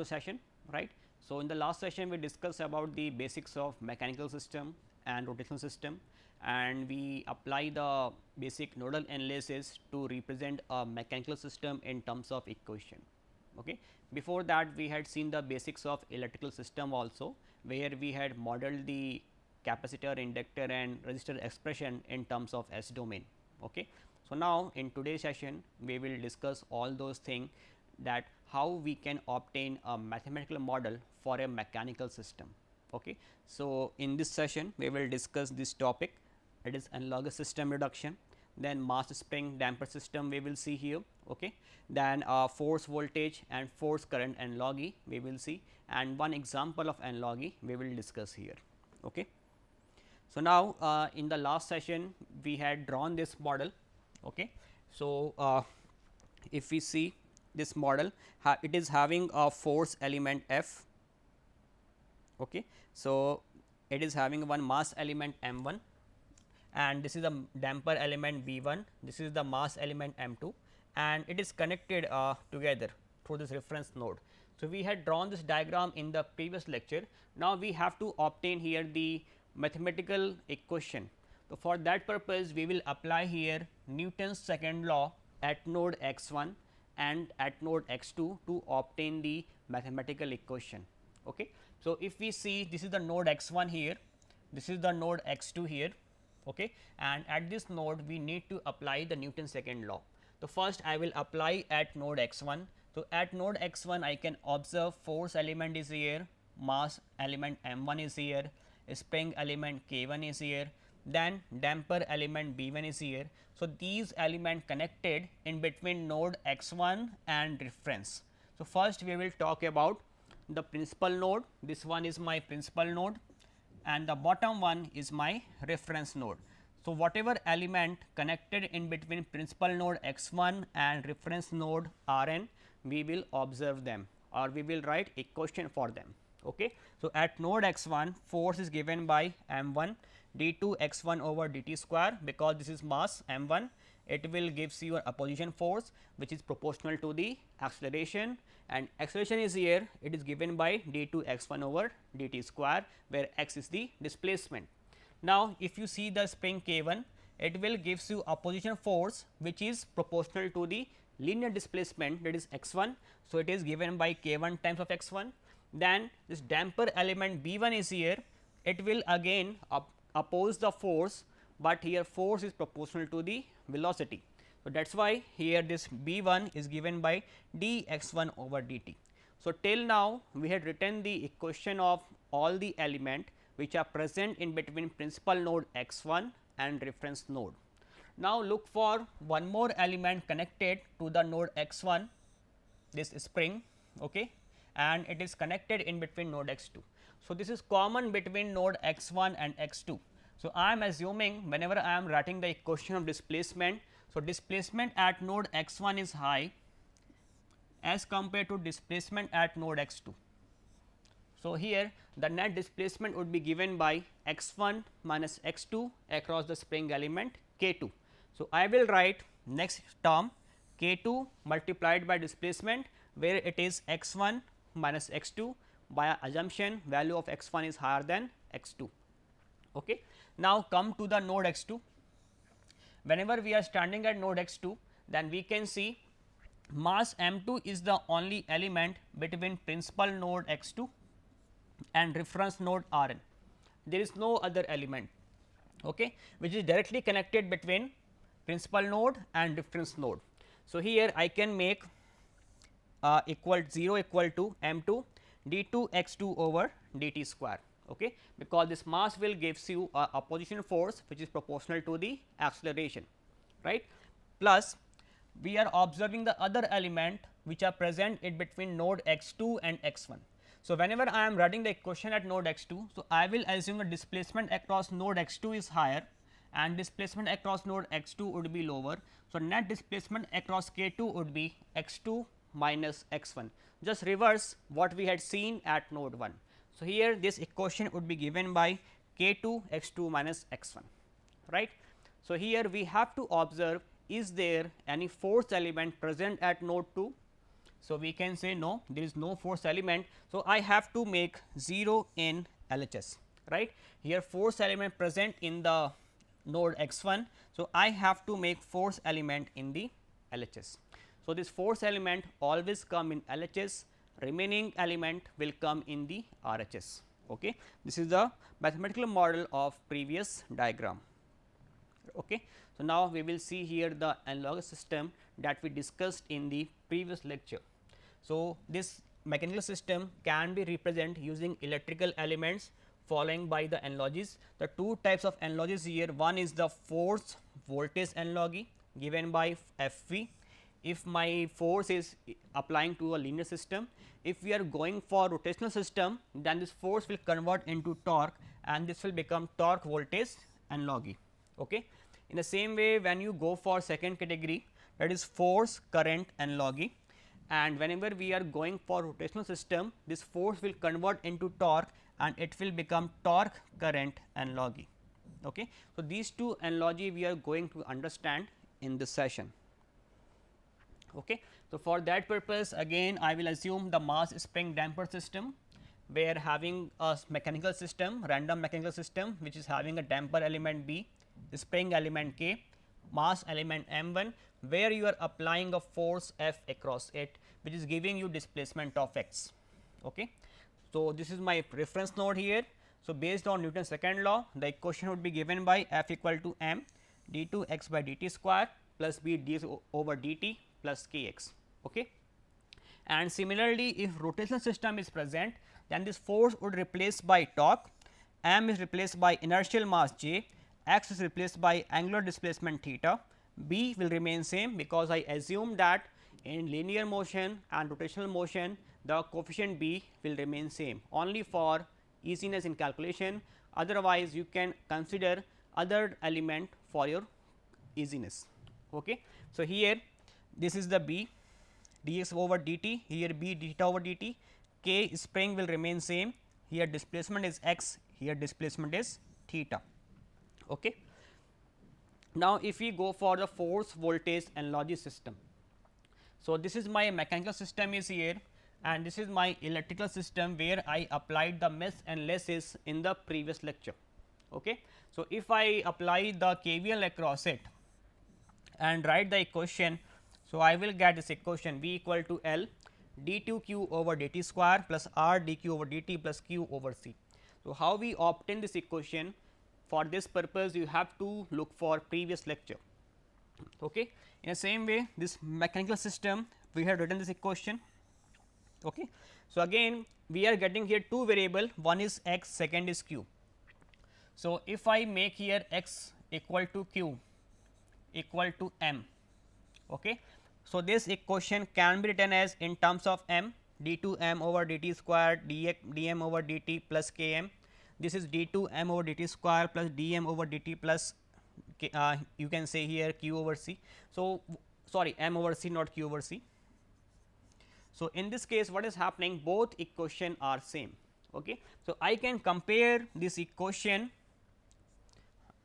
to session, right. So, in the last session we discussed about the basics of mechanical system and rotational system, and we apply the basic nodal analysis to represent a mechanical system in terms of equation. Okay. Before that we had seen the basics of electrical system also, where we had modeled the capacitor, inductor and resistor expression in terms of S domain. Okay. So, now in today's session we will discuss all those things, that how we can obtain a mathematical model for a mechanical system. Okay. So, in this session we will discuss this topic, it is analogous system reduction, then mass spring damper system we will see here. Okay. Then force voltage and force current analogy we will see, and one example of analogy we will discuss here. Okay. So, now in the last session we had drawn this model. Okay. So, if we see this model, it is having a force element F. Okay. So, it is having one mass element M 1, and this is the damper element V 1, this is the mass element M 2, and it is connected together through this reference node. So, we had drawn this diagram in the previous lecture. Now, we have to obtain here the mathematical equation. So, for that purpose we will apply here Newton's second law at node x 1 and at node x 2 to obtain the mathematical equation. Okay. So, if we see, this is the node x 1 here, this is the node x 2 here, okay, and at this node we need to apply the Newton's second law. So, first I will apply at node x 1. So, at node x 1 I can observe force element is here, mass element M 1 is here, spring element K 1 is here, then damper element B 1 is here. So, these element connected in between node x 1 and reference. So, first we will talk about the principal node, this one is my principal node and the bottom one is my reference node. So, whatever element connected in between principal node x 1 and reference node R n, we will observe them or we will write equation for them. Okay. So, at node x 1 force is given by M 1 d 2 x 1 over d t square, because this is mass M 1, it will gives you an opposition force which is proportional to the acceleration, and acceleration is here, it is given by d 2 x 1 over d t square, where x is the displacement. Now, if you see the spring K 1, it will gives you opposition force which is proportional to the linear displacement, that is x 1. So, it is given by K 1 times of x 1. Then this damper element B 1 is here, it will again oppose the force, but here force is proportional to the velocity. So, that is why here this B 1 is given by d x 1 over d t. So, till now we had written the equation of all the element which are present in between principal node x 1 and reference node. Now, look for one more element connected to the node x 1, this spring, okay, and it is connected in between node x 2. So, this is common between node x 1 and x 2. So, I am assuming whenever I am writing the equation of displacement, so displacement at node x 1 is high as compared to displacement at node x 2. So, here the net displacement would be given by x 1 minus x 2 across the spring element K 2. So, I will write next term K 2 multiplied by displacement, where it is x 1 minus x 2 by assumption value of x 1 is higher than x 2. Okay. Now, come to the node x 2. Whenever we are standing at node x 2, then we can see mass M 2 is the only element between principal node x 2 and reference node R n. There is no other element, okay, which is directly connected between principal node and reference node. So, here I can make equal 0 equal to M 2 d 2 x 2 over d t square, okay, because this mass will gives you a opposition force which is proportional to the acceleration, right, plus we are observing the other element which are present in between node x 2 and x 1. So, whenever I am writing the equation at node x 2, so I will assume the displacement across node x 2 is higher and displacement across node x 2 would be lower. So, net displacement across K 2 would be x 2 minus x 1, just reverse what we had seen at node 1. So, here this equation would be given by K 2 x 2 minus x 1, right. So, here we have to observe, is there any force element present at node 2. So, we can say no, there is no force element. So, I have to make 0 in LHS, right. Here force element present in the node x 1. So, I have to make force element in the LHS. So, this force element always come in LHS, remaining element will come in the RHS. Okay. This is the mathematical model of previous diagram. Okay. So, now we will see here the analogous system that we discussed in the previous lecture. So, this mechanical system can be represented using electrical elements following by the analogies. The two types of analogies here, one is the force voltage analogy given by F v. If my force is applying to a linear system, if we are going for rotational system, then this force will convert into torque and this will become torque voltage analogy. Okay. In the same way, when you go for second category, that is force current analogy, and whenever we are going for rotational system, this force will convert into torque and it will become torque current analogy. Okay. So, these two analogy we are going to understand in this session. Okay. So, for that purpose again I will assume the mass spring damper system, where having a mechanical system, random mechanical system, which is having a damper element B, spring element K, mass element m 1, where you are applying a force F across it, which is giving you displacement of x. Okay. So, this is my reference node here. So, based on Newton's second law, the equation would be given by F equal to m d 2 x by dt square plus b d over dt plus k x. Okay. And similarly, if rotational system is present, then this force would replace by torque, m is replaced by inertial mass j, x is replaced by angular displacement theta, b will remain same because I assume that in linear motion and rotational motion the coefficient b will remain same only for easiness in calculation, otherwise you can consider other element for your easiness. Okay. So, here this is the b dx over dt, here b theta over dt, k spring will remain same, here displacement is x, here displacement is theta. Okay. Now, if we go for the force voltage analogy system. So, this is my mechanical system is here and this is my electrical system where I applied the mesh analysis in the previous lecture. Okay. So, if I apply the KVL across it and write the equation, so I will get this equation V equal to L d 2 q over dt square plus r dq over dt plus q over c. So, how we obtain this equation? For this purpose you have to look for previous lecture. Okay. In the same way, this mechanical system we have written this equation. Okay. So, again we are getting here two variable, one is x, second is q. So, if I make here x equal to q equal to m. Okay. So, this equation can be written as in terms of m d 2 m over dt square dx dm over dt plus k m. This is d 2 m over dt square plus dm over dt plus you can say here q over c. So, sorry, m over c, not q over c. So, in this case what is happening, both equation are same. Okay. So, I can compare this equation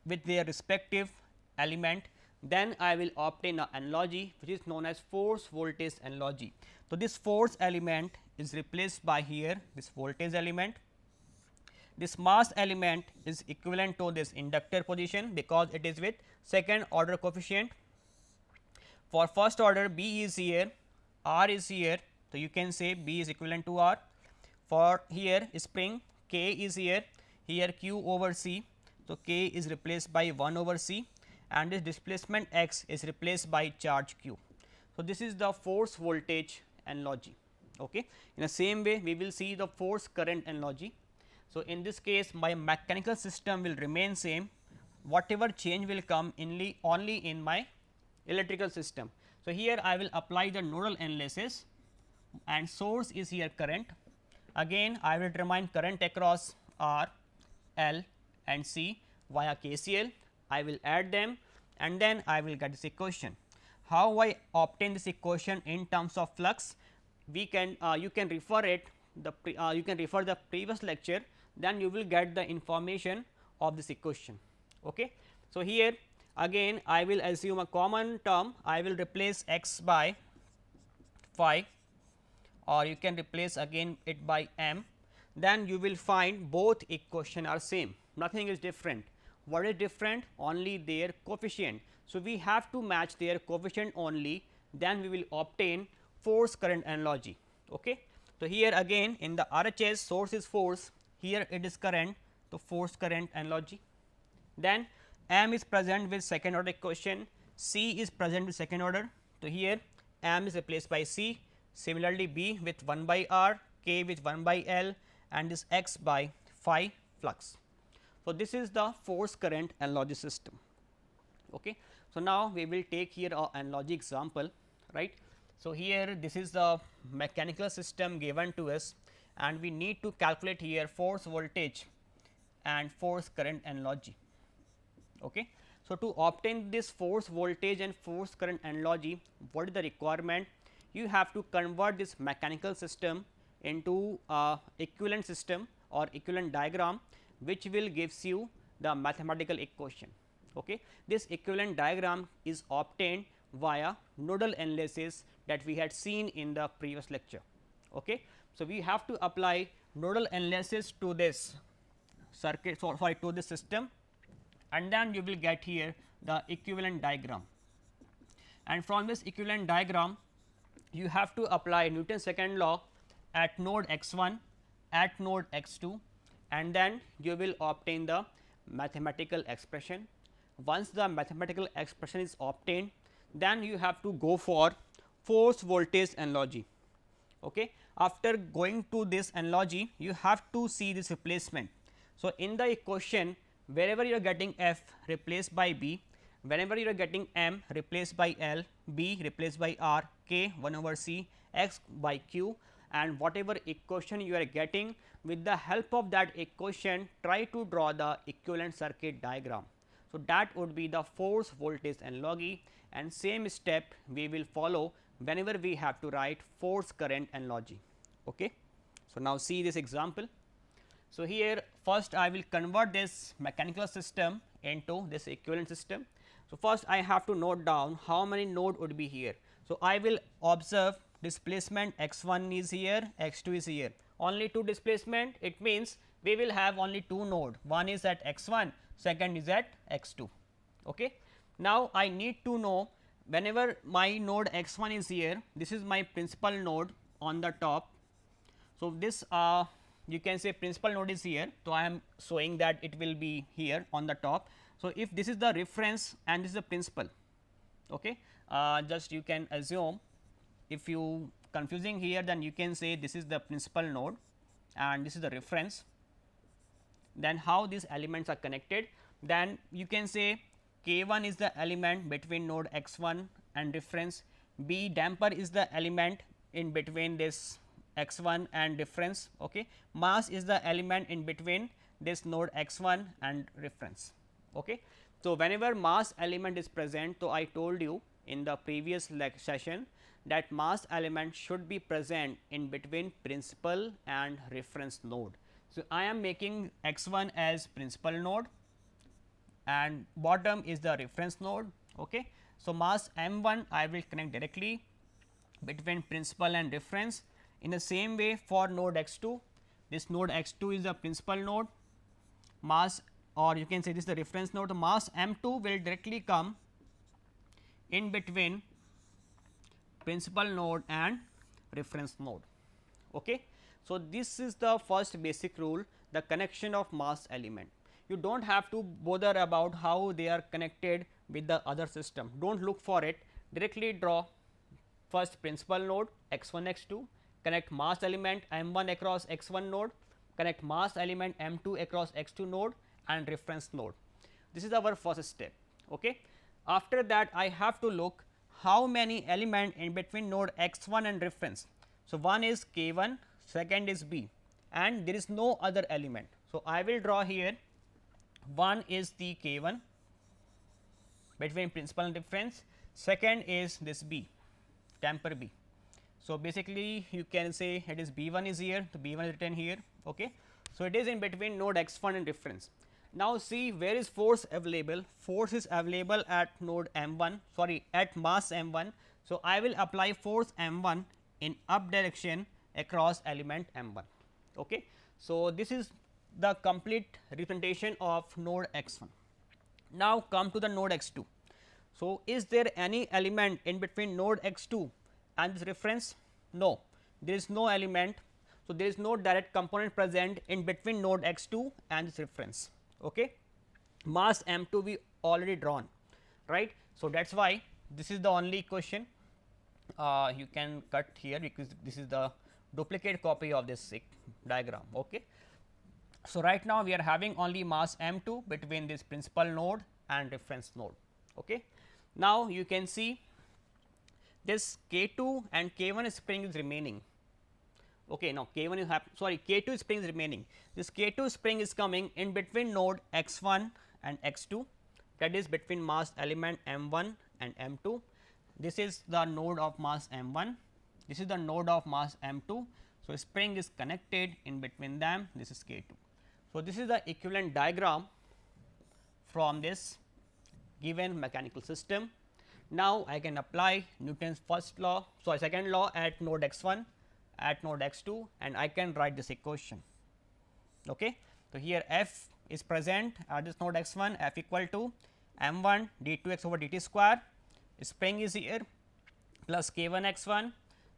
with their respective element, then I will obtain an analogy which is known as force voltage analogy. So, this force element is replaced by here this voltage element. This mass element is equivalent to this inductor position because it is with second order coefficient. For first order b is here, r is here. So, you can say b is equivalent to r. For here spring k is here, here q over c. So, k is replaced by 1 over c and this displacement x is replaced by charge q. So, this is the force voltage analogy. Okay. In the same way we will see the force current analogy. So, in this case my mechanical system will remain same, whatever change will come only in my electrical system. So, here I will apply the nodal analysis and source is here current. Again I will determine current across R, L and C via KCL. I will add them and then I will get this equation. How I obtain this equation in terms of flux? We can you can refer it you can refer the previous lecture, then you will get the information of this equation. Okay. So, here again I will assume a common term, I will replace x by phi or you can replace again it by m, then you will find both equation are same, nothing is different. What is different? Only their coefficient. So, we have to match their coefficient only, then we will obtain force current analogy. Okay. So, here again in the RHS source is force, here it is current, so force current analogy. Then m is present with second order equation, c is present with second order. So, here m is replaced by c, similarly b with 1 by r, k with 1 by l, and this x by phi flux. So, this is the force current analogy system. Okay. So, now we will take here a analogy example, right. So, here this is the mechanical system given to us, and we need to calculate here force voltage and force current analogy. Okay. So, to obtain this force voltage and force current analogy, what is the requirement? You have to convert this mechanical system into a equivalent system or equivalent diagram, which will gives you the mathematical equation. Okay. This equivalent diagram is obtained via nodal analysis that we had seen in the previous lecture. Okay. So, we have to apply nodal analysis to this circuit, sorry, to this system, and then you will get here the equivalent diagram. And from this equivalent diagram, you have to apply Newton's second law at node x 1, at node x 2, and then you will obtain the mathematical expression. Once the mathematical expression is obtained, then you have to go for force voltage analogy. Okay. After going to this analogy, you have to see this replacement. So, in the equation, wherever you are getting f replaced by b, whenever you are getting m replaced by l, b replaced by r, k 1 over c, x by q, and whatever equation you are getting, with the help of that equation try to draw the equivalent circuit diagram. So, that would be the force voltage analogy, and same step we will follow whenever we have to write force current analogy. Okay. So, now see this example. So, here first I will convert this mechanical system into this equivalent system. So, first I have to note down how many node would be here. So, I will observe displacement x 1 is here, x 2 is here, only two displacement, it means we will have only two node, one is at x 1, second is at x 2. Okay. Now, I need to know whenever my node x 1 is here, this is my principal node on the top. So, this you can say principal node is here. So, I am showing that it will be here on the top. So, if this is the reference and this is the principal, okay, just you can assume, if you confusing here, then you can say this is the principal node and this is the reference. Then how these elements are connected? Then you can say k 1 is the element between node x 1 and reference, b damper is the element in between this x 1 and reference, okay. Mass is the element in between this node x 1 and reference. Okay. So, whenever mass element is present, so I told you in the previous session that mass element should be present in between principal and reference node. So, I am making x 1 as principal node and bottom is the reference node. Okay. So, mass m 1 I will connect directly between principal and reference. In the same way for node x 2, this node x 2 is the principal node, mass, or you can say this is the reference node, the mass m 2 will directly come in between principal node and reference node. Okay. So, this is the first basic rule, the connection of mass element. You do not have to bother about how they are connected with the other system, do not look for it, directly draw first principal node x 1 x 2, connect mass element m 1 across x 1 node, connect mass element m 2 across x 2 node and reference node. This is our first step. Okay. After that, I have to look how many element in between node x 1 and reference. So, one is k 1, second is b, and there is no other element. So, I will draw here, one is the k 1 between principal and reference, second is this b, damper b. So, basically you can say it is b 1 is here, so b 1 is written here. Okay. So, it is in between node x 1 and reference. Now, see where is force available? Force is available at node m 1, sorry, at mass m 1. So, I will apply force m 1 in up direction across element M 1. Okay. So, this is the complete representation of node x 1. Now, come to the node x 2. So, is there any element in between node x 2 and this reference? No, there is no element. So, there is no direct component present in between node x 2 and this reference. Okay. Mass M 2 we already drawn, right. So, that is why this is the only equation. You can cut here because this is the duplicate copy of this diagram. Okay. So, right now we are having only mass M 2 between this principal node and reference node. Okay. Now, you can see this K 2 and K 1 spring is remaining. Okay, now K 1 is sorry K 2 spring is remaining. This K 2 spring is coming in between node x 1 and x 2, that is between mass element M 1 and M 2. This is the node of mass M 1, this is the node of mass M 2. So, spring is connected in between them, this is K 2. So, this is the equivalent diagram from this given mechanical system. Now, I can apply Newton's first law, sorry second law at node x 1, at node x 2, and I can write this equation. Okay. So, here f is present at this node x 1, f equal to m 1 d 2 x over dt square, spring is here plus k 1 x 1,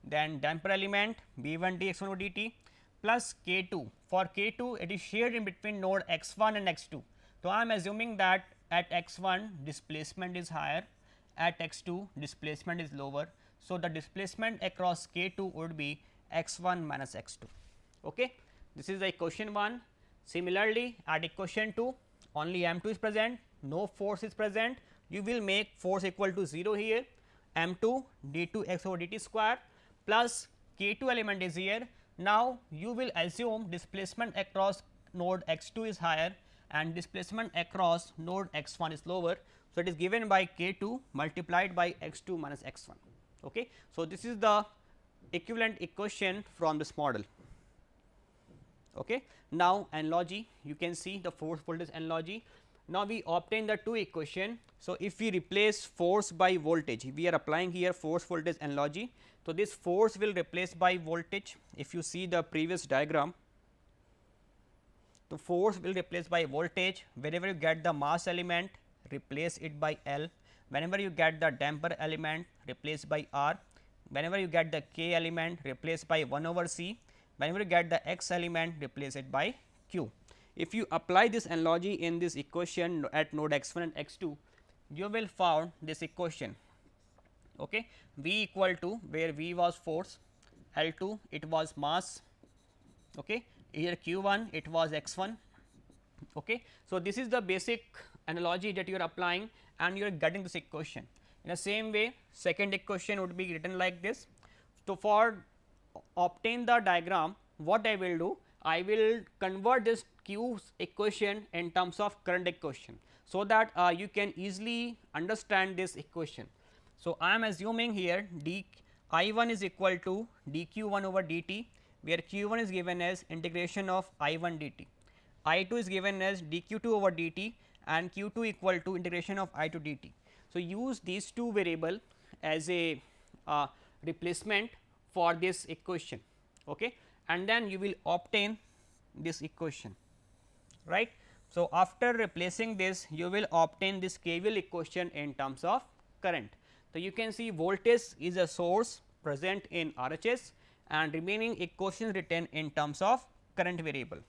then damper element b 1 d x 1 over dt plus k 2. For k 2 it is shared in between node x 1 and x 2. So, I am assuming that at x 1 displacement is higher, at x 2 displacement is lower. So, the displacement across k 2 would be x 1 minus x 2. Okay. This is the equation 1. Similarly, at equation 2 only M 2 is present, no force is present, you will make force equal to 0 here, M 2 d 2 x over dt square plus k 2 element is here. Now, you will assume displacement across node x 2 is higher and displacement across node x 1 is lower. So, it is given by k 2 multiplied by x 2 minus x 1. Okay. So, this is the equivalent equation from this model. Okay. Now, analogy, you can see the force voltage analogy. Now, we obtain the two equation. So, if we replace force by voltage, we are applying here force voltage analogy. So, this force will replace by voltage. If you see the previous diagram, the force will replace by voltage. Wherever you get the mass element, replace it by L. Whenever you get the damper element, replace by R. Whenever you get the k element, replace by 1 over c. Whenever you get the x element, replace it by q. If you apply this analogy in this equation at node x 1 and x 2, you will found this equation. Okay. V equal to, where V was force, L 2 it was mass, okay. Here q 1 it was x 1. Okay. So, this is the basic analogy that you are applying and you are getting this equation. In the same way, second equation would be written like this. So, for obtain the diagram, what I will do? I will convert this q equation in terms of current equation, so that you can easily understand this equation. So, I am assuming here d I 1 is equal to d q 1 over dt, where q 1 is given as integration of I 1 dt, I 2 is given as d q 2 over dt, and q 2 equal to integration of I 2 dt. So, use these two variable as a replacement for this equation, okay, and then you will obtain this equation, right. So, after replacing this, you will obtain this KVL equation in terms of current. So, you can see voltage is a source present in RHS and remaining equation written in terms of current variable.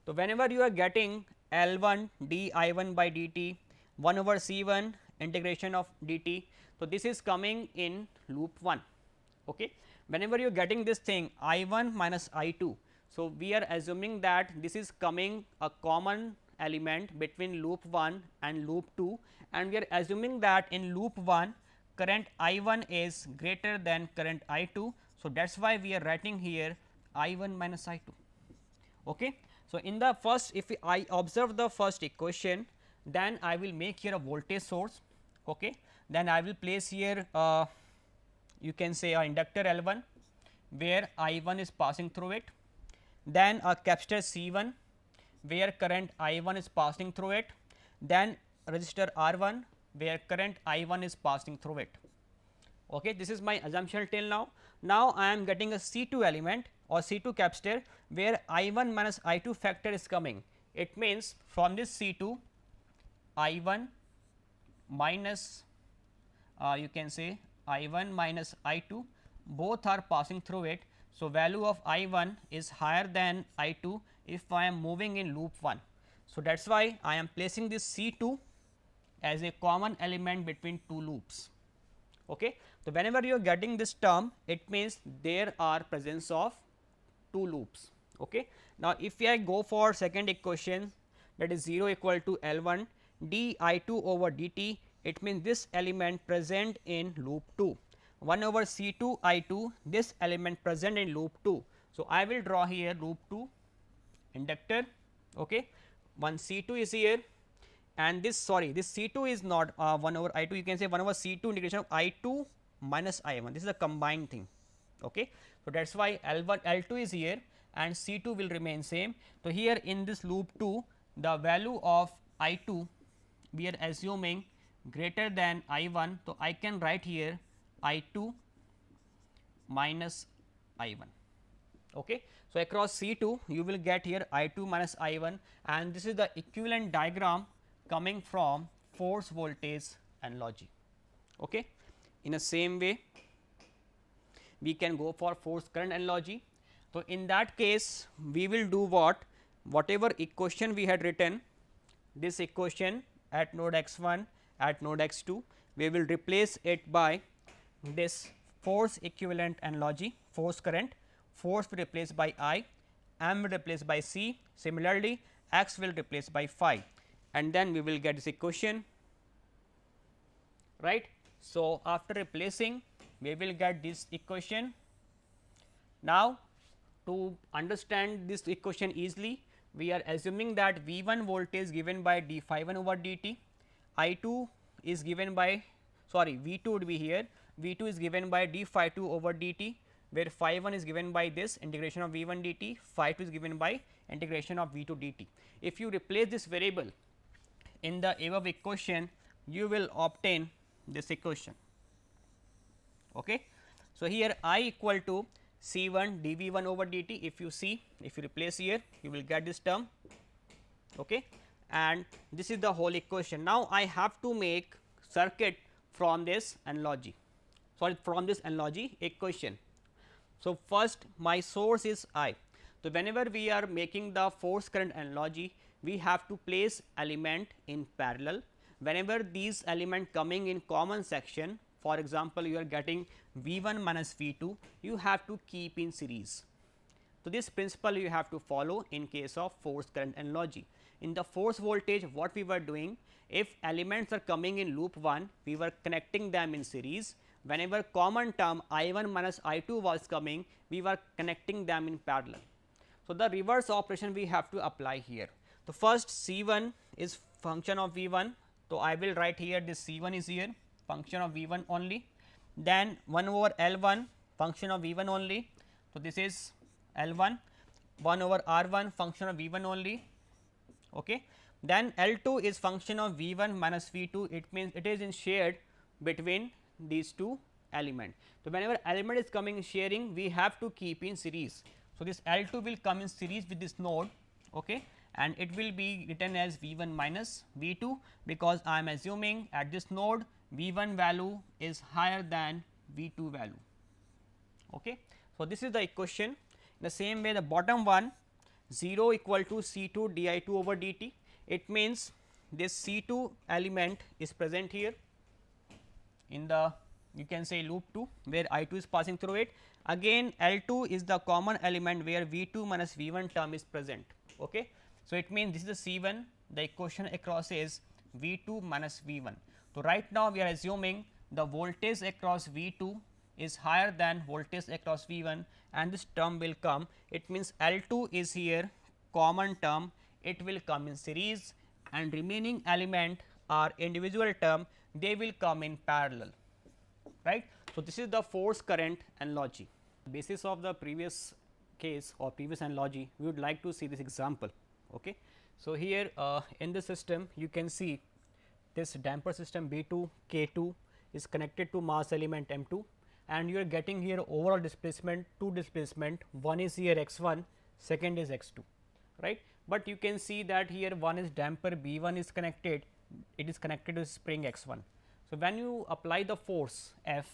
So, whenever you are getting L 1 d I 1 by dt 1 over C 1 integration of dt. So, this is coming in loop 1. Okay. Whenever you are getting this thing I 1 minus I 2. So, we are assuming that this is coming a common element between loop 1 and loop 2, and we are assuming that in loop 1 current I 1 is greater than current I 2. So, that is why we are writing here I 1 minus I 2. Okay. So, in the first, if I observe the first equation, then I will make here a voltage source. Okay. Then I will place here you can say a inductor L 1, where I 1 is passing through it, then a capacitor C 1, where current I 1 is passing through it, then resistor R 1, where current I 1 is passing through it. Okay. This is my assumption till now. Now, I am getting a C 2 element or C2 capacitor where I1 minus I2 factor is coming. It means from this C2 I1 minus you can say I1 minus I2 both are passing through it. So, value of I1 is higher than I2 if I am moving in loop 1. So, that is why I am placing this C2 as a common element between two loops. Okay. So, whenever you are getting this term, it means there are presence of two loops. Okay. Now, if I go for second equation, that is 0 equal to L1 d I2 over dt, it means this element present in loop 2, 1 over C2 I2, this element present in loop 2. So, I will draw here loop 2 inductor. Okay. One C2 is here, and this this C2 is not 1 over I2, you can say 1 over C2 integration of I2 minus I1, this is a combined thing. Okay. So, that is why L1 L2 is here and C2 will remain same. So, here in this loop 2, the value of I2 we are assuming greater than I1. So, I can write here I2 minus I1. Okay. So, across C2 you will get here I2 minus I1, and this is the equivalent diagram coming from force voltage analogy. Okay. In the same way we can go for force current analogy. So, in that case we will do whatever equation we had written, this equation at node x1 at node x2, we will replace it by this force equivalent analogy, force current, force will replace by I, m will replace by c, similarly x will replace by phi, and then we will get this equation, right. So, after replacing we will get this equation. Now, to understand this equation easily, we are assuming that V 1 voltage given by d phi 1 over dt, I 2 is given by V 2 would be here, V 2 is given by d phi 2 over dt, where phi 1 is given by this integration of V 1 dt, phi 2 is given by integration of V 2 dt. If you replace this variable in the above equation, you will obtain this equation. Okay. So, here I equal to C 1 d V 1 over dt, if you see, if you replace here you will get this term. Okay. And this is the whole equation. Now, I have to make circuit from this analogy, from this analogy equation. So, first my source is I. So, whenever we are making the force current analogy, we have to place element in parallel. Whenever these element coming in common section, for example, you are getting V 1 minus V 2, you have to keep in series. So, this principle you have to follow in case of force current analogy. In the force voltage, what we were doing, if elements are coming in loop 1, we were connecting them in series. Whenever common term I 1 minus I 2 was coming, we were connecting them in parallel. So, the reverse operation we have to apply here. So, first C 1 is function of V 1. So, I will write here this C 1 is here function of V 1 only, then 1 over L 1 function of V 1 only. So, this is L 1, 1 over R 1 function of V 1 only. Okay. Then L 2 is function of V 1 minus V 2, it means it is in shared between these two elements. So, whenever element is coming in sharing, we have to keep in series. So, this L 2 will come in series with this node. Okay. And it will be written as V 1 minus V 2, because I am assuming at this node V 1 value is higher than V 2 value. Okay. So, this is the equation. In the same way, the bottom one 0 equal to C 2 d I 2 over dt, it means this C 2 element is present here in the, you can say, loop 2 where I 2 is passing through it. Again L 2 is the common element where V 2 minus V 1 term is present. Okay. So, it means this is the C 1, the equation across is V 2 minus V 1. So, right now we are assuming the voltage across V 2 is higher than voltage across V 1, and this term will come. It means L 2 is here common term, it will come in series, and remaining element are individual term, they will come in parallel, right. So, this is the force current analogy. Basis of the previous case or previous analogy, we would like to see this example. Okay. So, here in the system you can see this damper system B 2 K 2 is connected to mass element M 2. and you are getting here overall displacement, two displacement, one is here x 1, second is x 2, right. But you can see that here one is damper B 1 is connected, it is connected to spring x 1. So, when you apply the force F,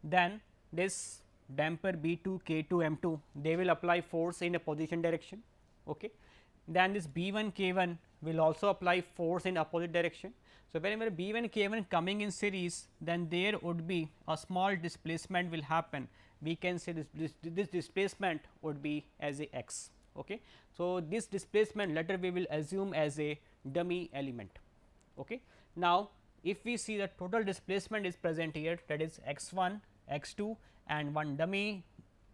then this damper B 2 K 2 M 2 they will apply force in a position direction. Okay. Then this B 1 K 1 will also apply force in opposite direction. So, whenever B 1 K 1 coming in series, then there would be a small displacement will happen. We can say this displacement would be as a x. Okay. So, this displacement later we will assume as a dummy element. Okay. Now, if we see the total displacement is present here, that is x 1, x 2 and one dummy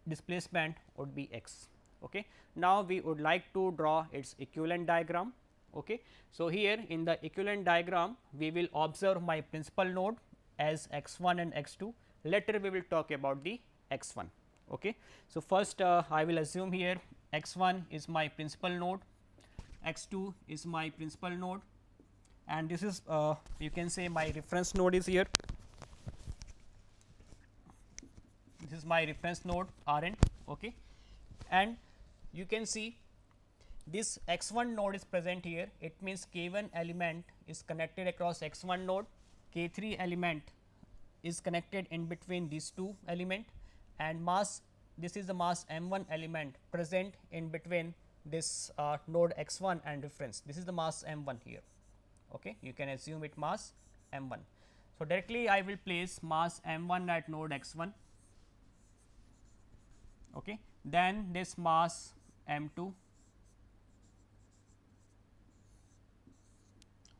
displacement would be x. Okay. Now, we would like to draw its equivalent diagram. Okay. So, here in the equivalent diagram we will observe my principal node as x 1 and x 2, later we will talk about the x 1. Okay. So, first I will assume here x 1 is my principal node, x 2 is my principal node, and this is you can say my reference node is here. This is my reference node R n. Okay. And you can see this x 1 node is present here, it means K 1 element is connected across x 1 node, K 3 element is connected in between these two element, and mass, this is the mass m 1 element present in between this node x 1 and reference, this is the mass m 1 here. Okay. You can assume it mass m 1. So, directly I will place mass m 1 at node x 1, okay. Then this mass m 2.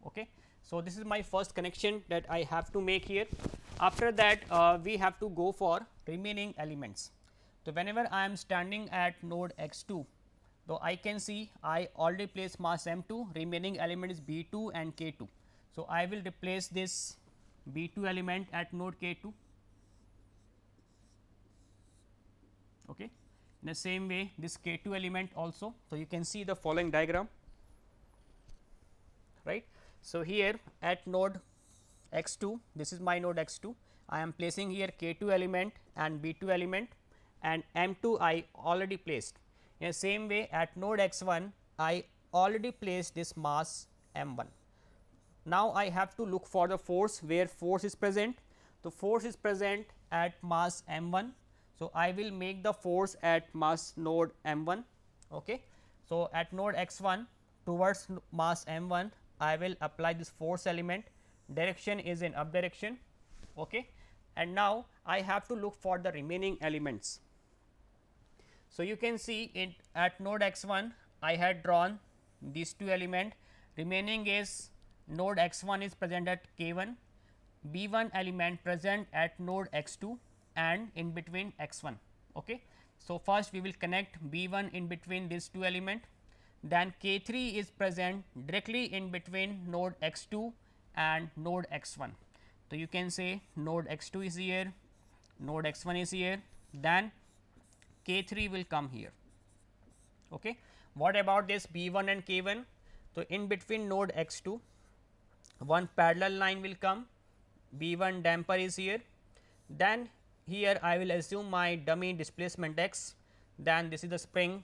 Okay. So, this is my first connection that I have to make here. After that we have to go for remaining elements. So, whenever I am standing at node x 2, so I can see I already place mass m 2, remaining element is B 2 and K 2. So, I will replace this B 2 element at node K 2. Okay. In the same way this K 2 element also. So, you can see the following diagram, right. So, here at node x 2, this is my node x 2, I am placing here K 2 element and B 2 element, and m 2 I already placed. In the same way at node x 1 I already placed this mass m 1. Now, I have to look for the force, where force is present. The force is present at mass m 1. So, I will make the force at mass node m 1. Okay. So, at node x 1 towards mass m 1 I will apply this force element, direction is in up direction. Okay. And now, I have to look for the remaining elements. So, you can see it at node x 1 I had drawn these two element, remaining is node x 1 is present at K 1, B 1 element present at node x 2 and in between x 1. Okay. So, first we will connect B 1 in between these two element, then K 3 is present directly in between node x 2 and node x 1. So, you can say node x 2 is here, node x 1 is here, then K 3 will come here. Okay. What about this B 1 and K 1? So, in between node x 2 one parallel line will come, B 1 damper is here, then here I will assume my dummy displacement x, then this is the spring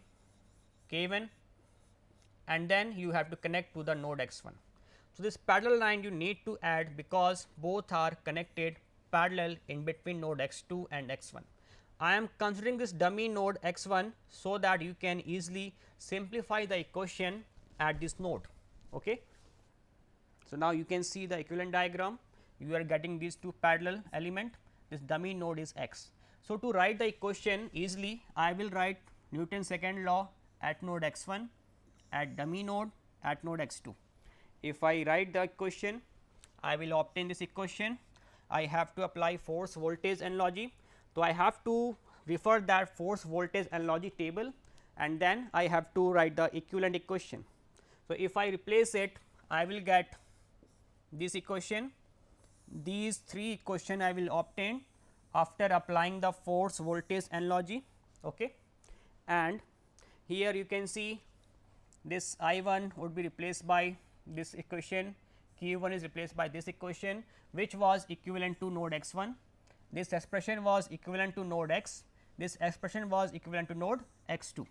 K 1, and then you have to connect to the node x 1. So, this parallel line you need to add, because both are connected parallel in between node x 2 and x 1. I am considering this dummy node x 1, so that you can easily simplify the equation at this node. Okay. So, now you can see the equivalent diagram, you are getting these two parallel element, this dummy node is x. So, to write the equation easily, I will write Newton's second law at node x 1, at dummy node, at node x 2. If I write the equation, I will obtain this equation, I have to apply force, voltage analogy. So, I have to refer that force, voltage analogy table, and then I have to write the equivalent equation. So, if I replace it, I will get this equation, these three equation I will obtain after applying the force, voltage analogy. Okay. And here you can see this I 1 would be replaced by this equation, Q 1 is replaced by this equation, which was equivalent to node x 1. this expression was equivalent to node x, this expression was equivalent to node x 2.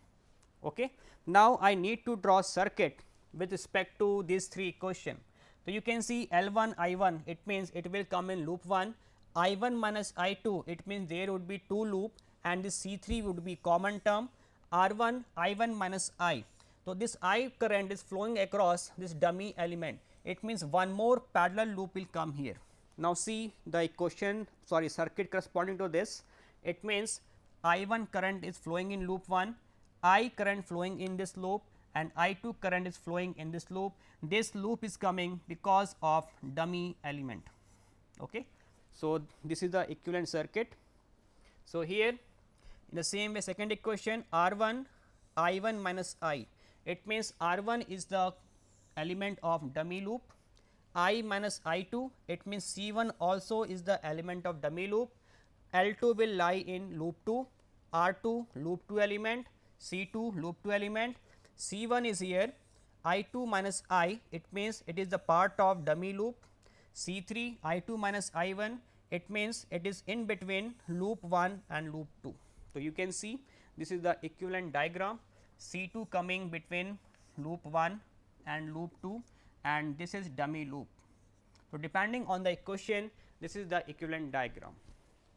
Okay. Now, I need to draw circuit with respect to these three equation. So, you can see L 1 I 1, it means it will come in loop 1, I 1 minus I 2, it means there would be 2 loop and this C 3 would be common term, R 1 I 1 minus I. So, this I current is flowing across this dummy element, it means one more parallel loop will come here. Now, see the equation circuit corresponding to this, it means I 1 current is flowing in loop 1, I current flowing in this loop and I 2 current is flowing in this loop. This loop is coming because of dummy element. Okay. So, this is the equivalent circuit. So, here in the same way second equation R 1 I 1 minus I, it means R 1 is the element of dummy loop, I minus I 2, it means C 1 also is the element of dummy loop, L 2 will lie in loop 2, R 2 loop 2 element, C 2 loop 2 element, C 1 is here, I 2 minus I, it means it is the part of dummy loop, C 3 I 2 minus I 1, it means it is in between loop 1 and loop 2. So, you can see this is the equivalent diagram, C 2 coming between loop 1 and loop 2 and this is dummy loop. So, depending on the equation, this is the equivalent diagram.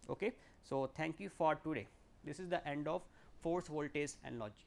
Okay. So, thank you for today. This is the end of force, voltage and logic.